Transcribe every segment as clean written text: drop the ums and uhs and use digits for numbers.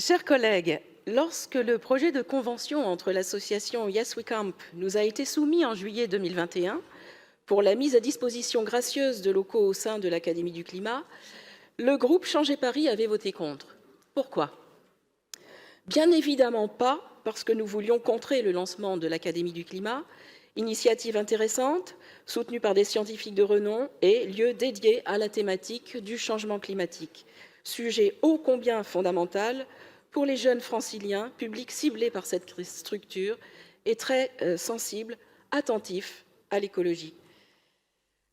Chers collègues, lorsque le projet de convention entre l'association Yes We Camp nous a été soumis en juillet 2021 pour la mise à disposition gracieuse de locaux au sein de l'Académie du climat, le groupe Changer Paris avait voté contre. Pourquoi? Bien évidemment pas parce que nous voulions contrer le lancement de l'Académie du climat, initiative intéressante, soutenue par des scientifiques de renom et lieu dédié à la thématique du changement climatique, sujet ô combien fondamental pour les jeunes franciliens, public ciblé par cette structure et très sensible, attentif à l'écologie.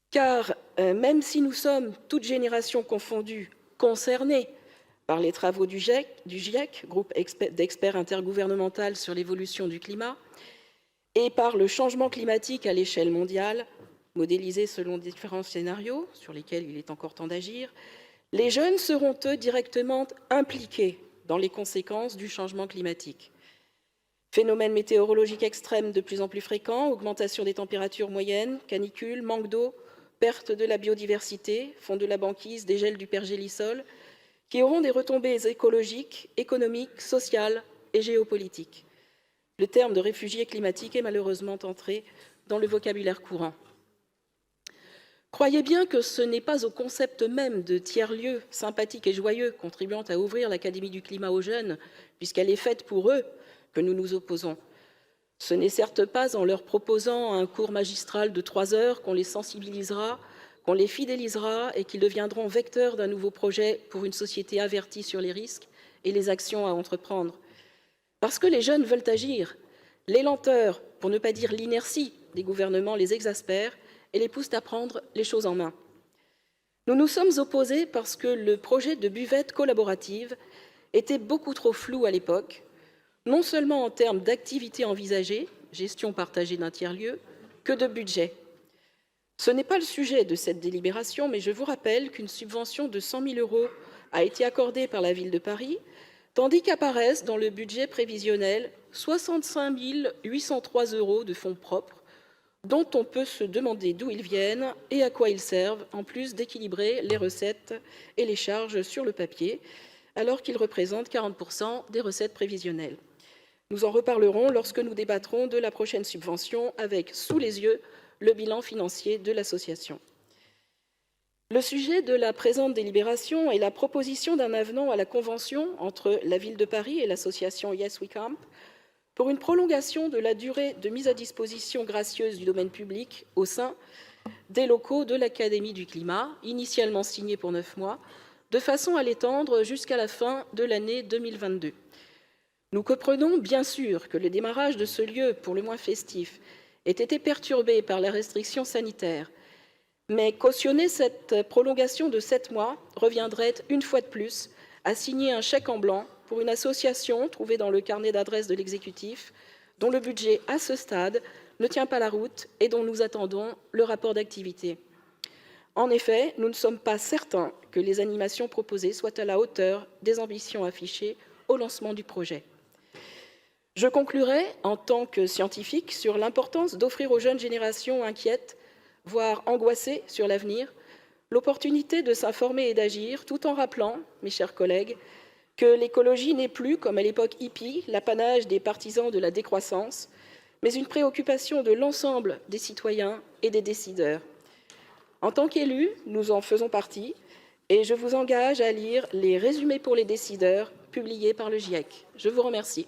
Car même si nous sommes, toutes générations confondues, concernés par les travaux du GIEC, groupe d'experts intergouvernemental sur l'évolution du climat, et par le changement climatique à l'échelle mondiale, modélisé selon différents scénarios sur lesquels il est encore temps d'agir, les jeunes seront, eux, directement impliqués dans les conséquences du changement climatique. Phénomènes météorologiques extrêmes de plus en plus fréquents, augmentation des températures moyennes, canicules, manque d'eau, perte de la biodiversité, fonte de la banquise, dégel du pergélisol, qui auront des retombées écologiques, économiques, sociales et géopolitiques. Le terme de réfugié climatique est malheureusement entré dans le vocabulaire courant. Croyez bien que ce n'est pas au concept même de tiers-lieu sympathique et joyeux contribuant à ouvrir l'Académie du climat aux jeunes, puisqu'elle est faite pour eux, que nous nous opposons. Ce n'est certes pas en leur proposant un cours magistral de 3 heures qu'on les sensibilisera, qu'on les fidélisera et qu'ils deviendront vecteurs d'un nouveau projet pour une société avertie sur les risques et les actions à entreprendre. Parce que les jeunes veulent agir. Les lenteurs, pour ne pas dire l'inertie des gouvernements, les exaspèrent et les poussent à prendre les choses en main. Nous nous sommes opposés parce que le projet de buvette collaborative était beaucoup trop flou à l'époque, non seulement en termes d'activités envisagées, gestion partagée d'un tiers-lieu, que de budget. Ce n'est pas le sujet de cette délibération, mais je vous rappelle qu'une subvention de 100 000 € a été accordée par la Ville de Paris, tandis qu'apparaissent dans le budget prévisionnel 65 803 € de fonds propres, dont on peut se demander d'où ils viennent et à quoi ils servent, en plus d'équilibrer les recettes et les charges sur le papier, alors qu'ils représentent 40% des recettes prévisionnelles. Nous en reparlerons lorsque nous débattrons de la prochaine subvention avec, sous les yeux, le bilan financier de l'association. Le sujet de la présente délibération est la proposition d'un avenant à la convention entre la Ville de Paris et l'association Yes We Camp pour une prolongation de la durée de mise à disposition gracieuse du domaine public au sein des locaux de l'Académie du climat, initialement signé pour 9 mois, de façon à l'étendre jusqu'à la fin de l'année 2022. Nous comprenons bien sûr que le démarrage de ce lieu, pour le moins festif, ait été perturbé par la restriction sanitaire, mais cautionner cette prolongation de 7 mois reviendrait, une fois de plus, à signer un chèque en blanc pour une association trouvée dans le carnet d'adresses de l'exécutif, dont le budget, à ce stade, ne tient pas la route et dont nous attendons le rapport d'activité. En effet, nous ne sommes pas certains que les animations proposées soient à la hauteur des ambitions affichées au lancement du projet. Je conclurai, en tant que scientifique, sur l'importance d'offrir aux jeunes générations inquiètes, voire angoissées sur l'avenir, l'opportunité de s'informer et d'agir, tout en rappelant, mes chers collègues, que l'écologie n'est plus, comme à l'époque hippie, l'apanage des partisans de la décroissance, mais une préoccupation de l'ensemble des citoyens et des décideurs. En tant qu'élus, nous en faisons partie, et je vous engage à lire les résumés pour les décideurs publiés par le GIEC. Je vous remercie.